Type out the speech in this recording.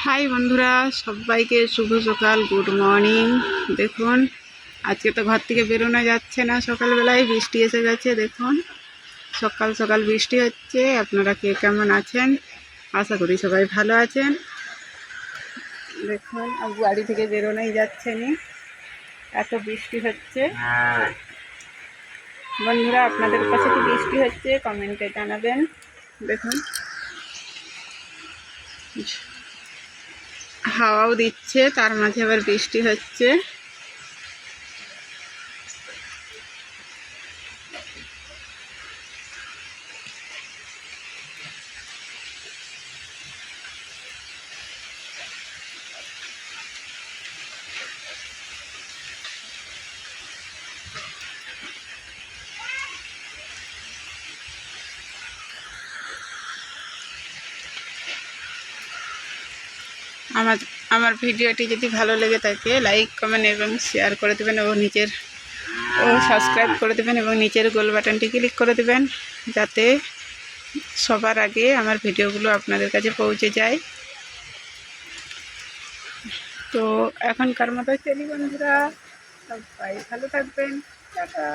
High বন্ধুরা, সবাইকে শুভ সকাল, গুড মর্নিং। দেখুন, আজকে তো ঘর থেকে বেরোনো যাচ্ছে না, সকালবেলায় বৃষ্টি এসে গেছে। দেখুন, সকাল সকাল বৃষ্টি হচ্ছে। আপনারা কে কেমন আছেন? আশা করি সবাই ভালো আছেন। দেখুন, বাড়ি থেকে বেরোনোই যাচ্ছে না, এত বৃষ্টি হচ্ছে। বন্ধুরা, আপনাদের কাছে কি বৃষ্টি হচ্ছে? কমেন্টে জানাবেন। দেখুন, হাওয়াও দিচ্ছে, তার মাঝে আবার বৃষ্টি হচ্ছে। আমার ভিডিওটি যদি ভালো লেগে থাকে, লাইক, কমেন্ট এবং শেয়ার করে দেবেন এবং সাবস্ক্রাইব করে দেবেন এবং নিচের গোল বাটনটি ক্লিক করে দেবেন, যাতে সবার আগে আমার ভিডিওগুলো আপনাদের কাছে পৌঁছে যায়। তো এখনকার মতো চলি বন্ধুরা, সবাই ভালো থাকবেন, টাটা।